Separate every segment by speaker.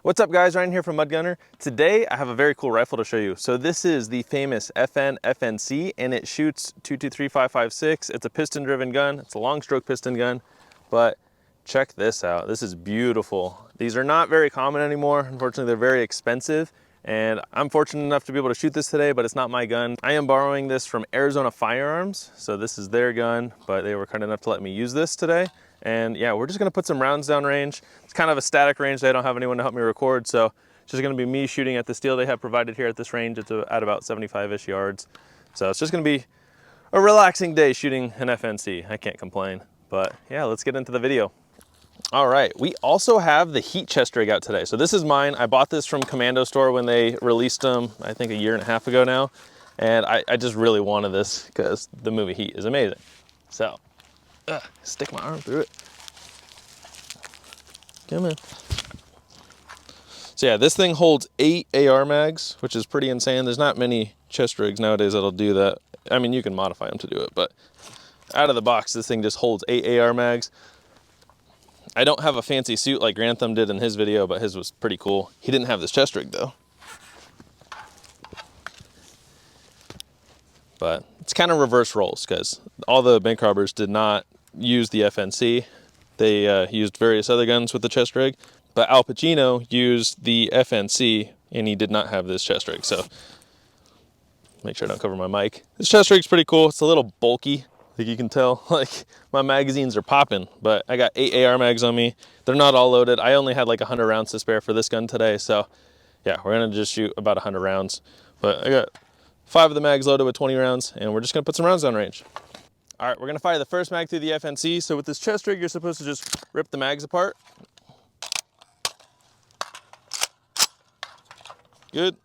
Speaker 1: What's up guys, Ryan here from Mud Gunner. Today I have a very cool rifle to show you. So this is the famous FN FNC and it shoots 223.556. It's a piston driven gun. It's a long stroke piston gun, but check this out. This is beautiful. These are not very common anymore. Unfortunately, they're very expensive and I'm fortunate enough to be able to shoot this today, but it's not my gun. I am borrowing this from Arizona Firearms. So this is their gun, but they were kind enough to let me use this today. And yeah, we're just gonna put some rounds down range. It's kind of a static range. I don't have anyone to help me record, so it's just gonna be me shooting at the steel they have provided here at this range. It's at about 75-ish yards. So it's just gonna be a relaxing day shooting an FNC. I can't complain, but yeah, let's get into the video. All right, we also have the heat chest rig out today. So this is mine. I bought this from Commando Store when they released them, I think a year and a half ago now. And I just really wanted this because the movie Heat is amazing. So, stick my arm through it. Come on. So yeah, this thing holds 8 AR mags, which is pretty insane. There's not many chest rigs nowadays that'll do that. I mean, you can modify them to do it, but out of the box, this thing just holds 8 AR mags. I don't have a fancy suit like Grantham did in his video, but his was pretty cool. He didn't have this chest rig though. But it's kind of reverse roles because all the bank robbers did not use the FNC. They used various other guns with the chest rig, but Al Pacino used the FNC and he did not have this chest rig. So make sure I don't cover my mic. This chest rig's pretty cool. It's a little bulky. Like you can tell, like my magazines are popping, but I got 8 AR mags on me. They're not all loaded. I only had like 100 rounds to spare for this gun today. So yeah, we're gonna just shoot about 100 rounds, but I got 5 of the mags loaded with 20 rounds and we're just gonna put some rounds down range. All right, we're gonna fire the first mag through the FNC. So with this chest rig, you're supposed to just rip the mags apart. Good.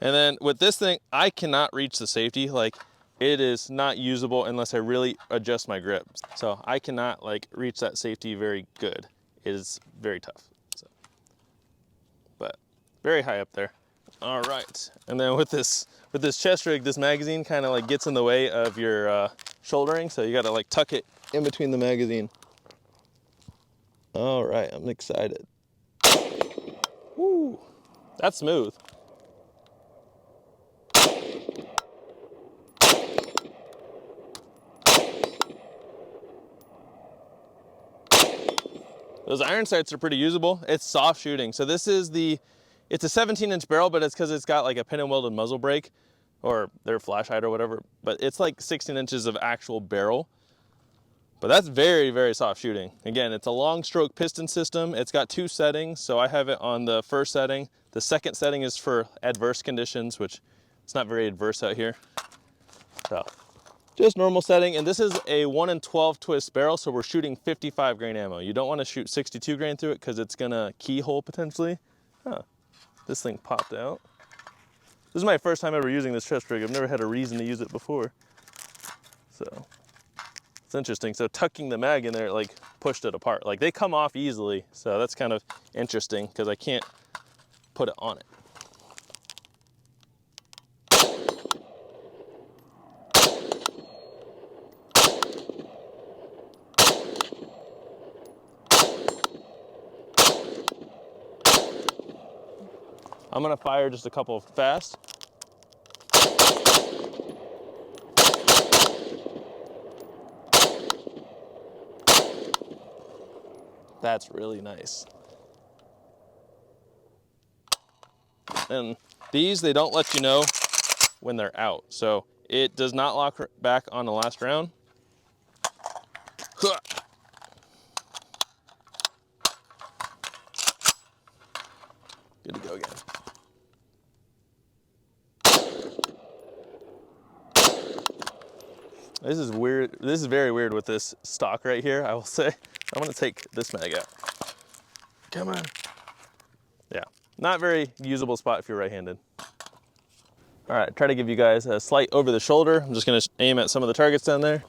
Speaker 1: And then with this thing, I cannot reach the safety. Like it is not usable unless I really adjust my grip. So I cannot like reach that safety very good. It is very tough. So, but very high up there. All right. And then with this chest rig, this magazine kind of like gets in the way of your shouldering. So you got to like tuck it in between the magazine. All right, I'm excited. Woo, that's smooth. Those iron sights are pretty usable. It's soft shooting. So this is it's a 17-inch barrel, but it's because it's got like a pin and welded muzzle brake or their flash height or whatever. But it's like 16 inches of actual barrel. But that's very, very soft shooting. Again, it's a long stroke piston system. It's got 2 settings. So I have it on the first setting. The second setting is for adverse conditions, which it's not very adverse out here. So just normal setting, and this is a 1 in 12 twist barrel, so we're shooting 55 grain ammo. You don't want to shoot 62 grain through it because it's gonna keyhole potentially. Huh, this thing popped out. This is my first time ever using this chest rig. I've never had a reason to use it before. So it's interesting. So tucking the mag in there, like pushed it apart. Like they come off easily, so that's kind of interesting because I can't put it on it. I'm gonna fire just a couple fast. That's really nice. And these, they don't let you know when they're out. So it does not lock back on the last round. Good to go again. This is weird. This is very weird with this stock right here, I will say. I'm gonna take this mag out. Come on. Yeah, not very usable spot if you're right-handed. All right, try to give you guys a slight over the shoulder. I'm just gonna aim at some of the targets down there.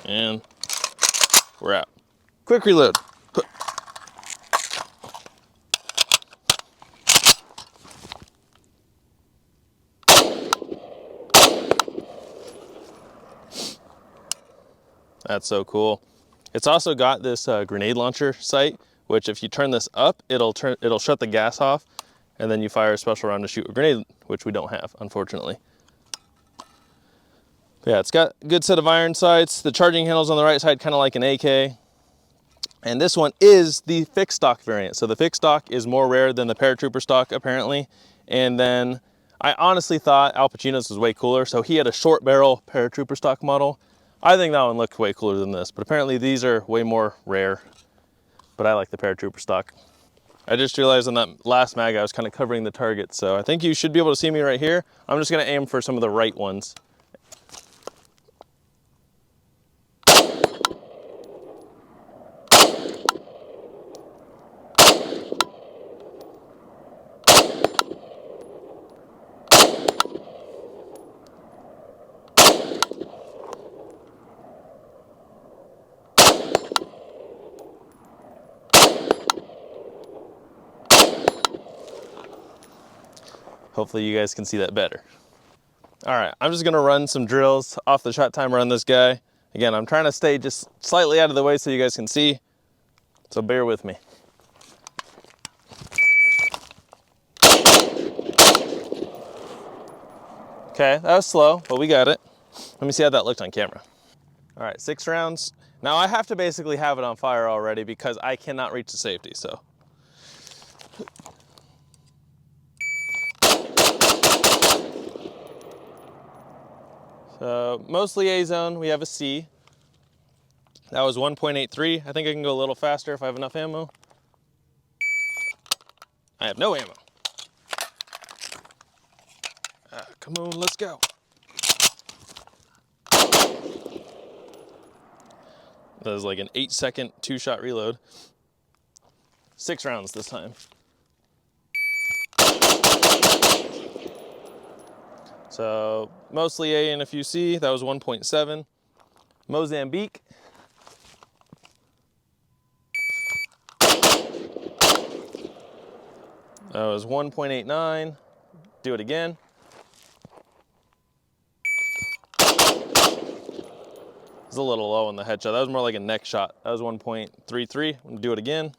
Speaker 1: And we're out. Quick reload. That's so cool. It's also got this grenade launcher sight, which if you turn this up, it'll shut the gas off, and then you fire a special round to shoot a grenade, which we don't have, unfortunately. But yeah, it's got a good set of iron sights. The charging handle's on the right side, kind of like an AK. And this one is the fixed stock variant. So the fixed stock is more rare than the paratrooper stock, apparently. And then I honestly thought Al Pacino's was way cooler. So he had a short barrel paratrooper stock model. I think that one looked way cooler than this, but apparently these are way more rare. But I like the paratrooper stock. I just realized on that last mag I was kind of covering the target, so I think you should be able to see me right here. I'm just gonna aim for some of the right ones. Hopefully you guys can see that better. All right, I'm just gonna run some drills off the shot timer on this guy. Again, I'm trying to stay just slightly out of the way so you guys can see, so bear with me. Okay, that was slow, but we got it. Let me see how that looked on camera. All right, 6 rounds. Now I have to basically have it on fire already because I cannot reach the safety, so. So mostly A zone, we have a C. That was 1.83. I think I can go a little faster if I have enough ammo. I have no ammo. Come on, let's go. That was like an 8-second 2-shot reload. 6 rounds this time. So mostly A and a few C. That was 1.7. Mozambique. That was 1.89. Do it again. It's a little low on the headshot. That was more like a neck shot. That was 1.33. I'm gonna do it again.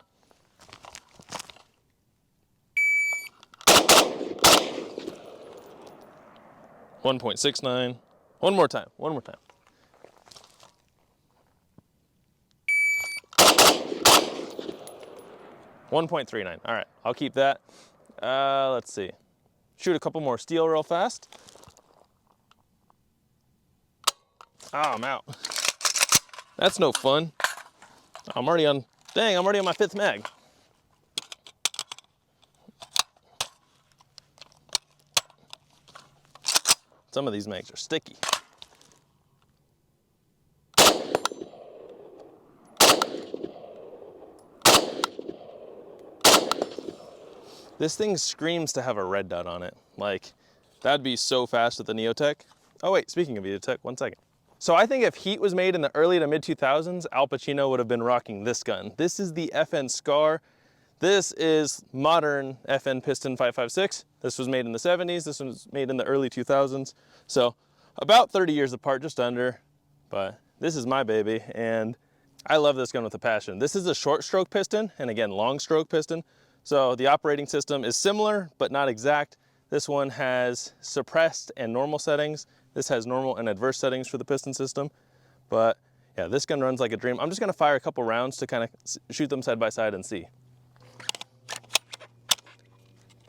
Speaker 1: .69. One more time. 1.39. All right, I'll keep that. Let's see. Shoot a couple more steel real fast. Oh, I'm out. That's no fun. I'm already on my 5th mag. Some of these mags are sticky. This thing screams to have a red dot on it. Like, that'd be so fast with the Neotech. Oh wait, speaking of Neotech, 1 second. So I think if Heat was made in the early to mid 2000s, Al Pacino would have been rocking this gun. This is the FN Scar. This is modern FN Piston 5.56. This was made in the 70s. This was made in the early 2000s. So about 30 years apart, just under. But this is my baby, and I love this gun with a passion. This is a short stroke piston, and again, long stroke piston. So the operating system is similar, but not exact. This one has suppressed and normal settings. This has normal and adverse settings for the piston system. But yeah, this gun runs like a dream. I'm just gonna fire a couple rounds to kind of shoot them side by side and see.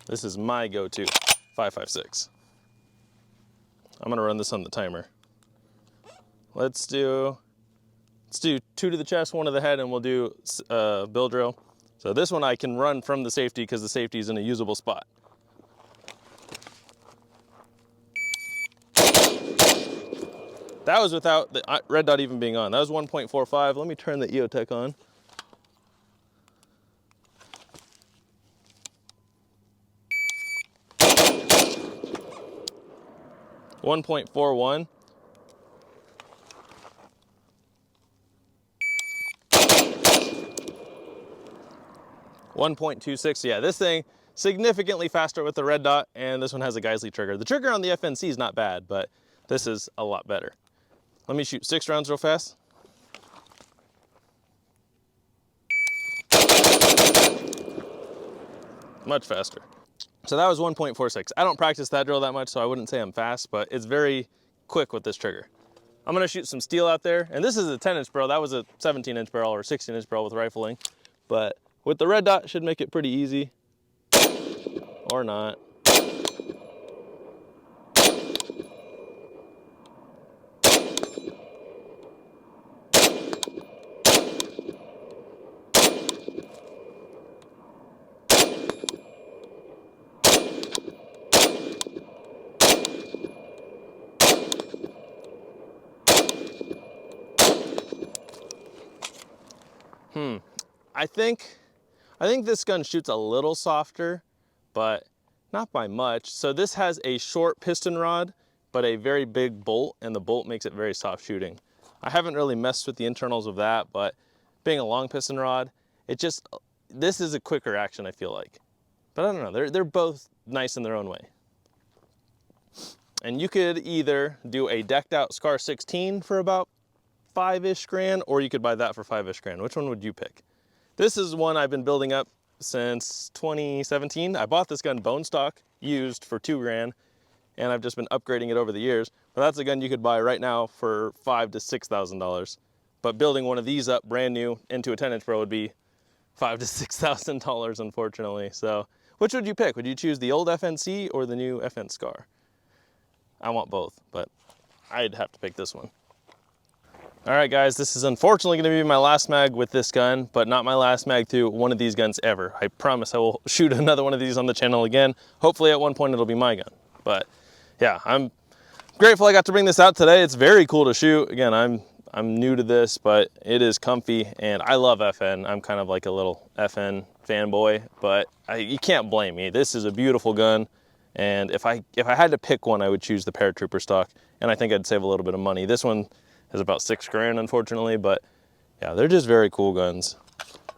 Speaker 1: This is my go-to 5.56. I'm gonna run this on the timer. Let's do 2 to the chest, 1 to the head, and we'll do bill drill. So this one I can run from the safety because the safety is in a usable spot. That was without the red dot even being on. That was 1.45. Let me turn the EOTech on. .41. 1.26. Yeah, this thing significantly faster with the red dot, and this one has a Geisley trigger. The trigger on the FNC is not bad, but this is a lot better. Let me shoot 6 rounds real fast. Much faster. So that was 1.46. I don't practice that drill that much, so I wouldn't say I'm fast, but it's very quick with this trigger. I'm gonna shoot some steel out there, and this is a 10-inch barrel. That was a 17-inch barrel or 16-inch barrel with rifling, but with the red dot, should make it pretty easy, or not. I think this gun shoots a little softer, but not by much. So this has a short piston rod, but a very big bolt, and the bolt makes it very soft shooting. I haven't really messed with the internals of that, but being a long piston rod, this is a quicker action, I feel like. But I don't know, they're both nice in their own way. And you could either do a decked out Scar 16 for about 5-ish grand, or you could buy that for 5-ish grand. Which one would you pick? This is one I've been building up since 2017. I bought this gun bone stock, used, for 2 grand, and I've just been upgrading it over the years. But that's a gun you could buy right now for $5,000 to $6,000. But building one of these up brand new into a 10-inch barrel would be $5,000 to $6,000, unfortunately. So which would you pick? Would you choose the old FNC or the new FN Scar? I want both, but I'd have to pick this one. All right, guys, this is unfortunately gonna be my last mag with this gun, but not my last mag through one of these guns ever. I promise I will shoot another one of these on the channel again. Hopefully at one point it'll be my gun. But yeah, I'm grateful I got to bring this out today. It's very cool to shoot. Again, I'm new to this, but it is comfy, and I love FN. I'm kind of like a little FN fanboy, but you can't blame me. This is a beautiful gun, and if I had to pick one, I would choose the Paratrooper stock, and I think I'd save a little bit of money. This one is about 6 grand, unfortunately, but yeah, they're just very cool guns.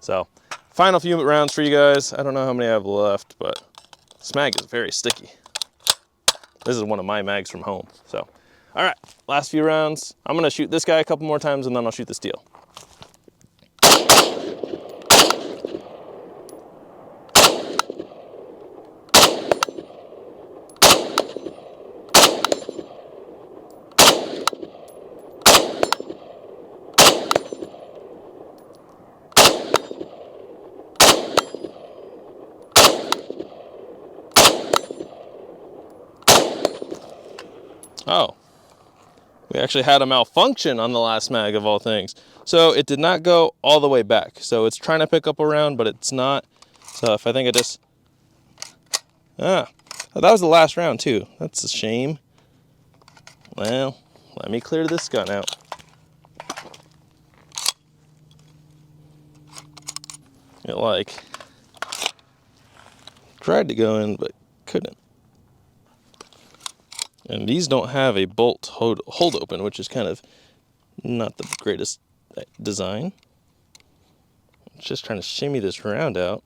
Speaker 1: So final few rounds for you guys. I don't know how many I have left, but this mag is very sticky. This is one of my mags from home. So all right, last few rounds. I'm gonna shoot this guy a couple more times, and then I'll shoot the steel. Oh, we actually had a malfunction on the last mag of all things. So it did not go all the way back. So it's trying to pick up a round, but it's not. So if I think I just, that was the last round too. That's a shame. Well, let me clear this gun out. It like tried to go in, but couldn't. And these don't have a bolt hold open, which is kind of not the greatest design. I'm just trying to shimmy this round out.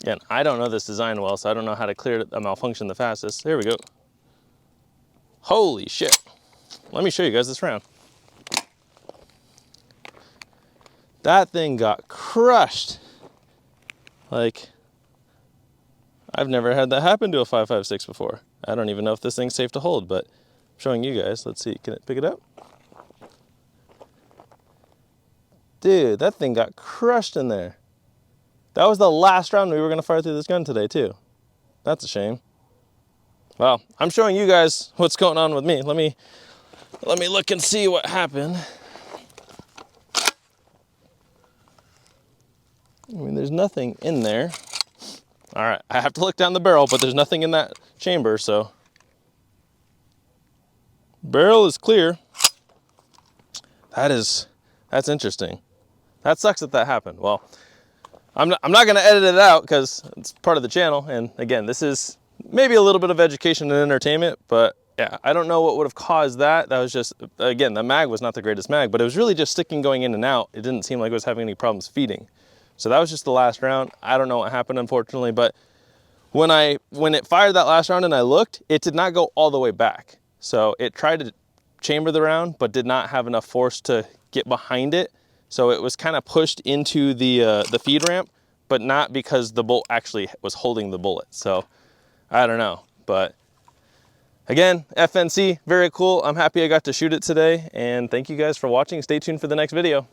Speaker 1: Again, I don't know this design well, so I don't know how to clear a malfunction the fastest. There we go. Holy shit. Let me show you guys this round. That thing got crushed. Like, I've never had that happen to a 5.56 before. I don't even know if this thing's safe to hold, but I'm showing you guys. Let's see, can it pick it up? Dude, that thing got crushed in there. That was the last round we were gonna fire through this gun today too. That's a shame. Well, I'm showing you guys what's going on with me. Let me look and see what happened. I mean, there's nothing in there. All right, I have to look down the barrel, but there's nothing in that chamber, so. Barrel is clear. That's interesting. That sucks that happened. Well, I'm not gonna edit it out because it's part of the channel, and again, this is maybe a little bit of education and entertainment, but Yeah, I don't know what would have caused that. That was just, again, the mag was not the greatest mag, but it was really just sticking going in and out. It didn't seem like it was having any problems feeding. So that was just the last round. I don't know what happened, unfortunately, but when it fired that last round and I looked, it did not go all the way back. So it tried to chamber the round, but did not have enough force to get behind it. So it was kind of pushed into the feed ramp, but not because the bolt actually was holding the bullet. So I don't know, but again, FNC, very cool. I'm happy I got to shoot it today, and thank you guys for watching. Stay tuned for the next video.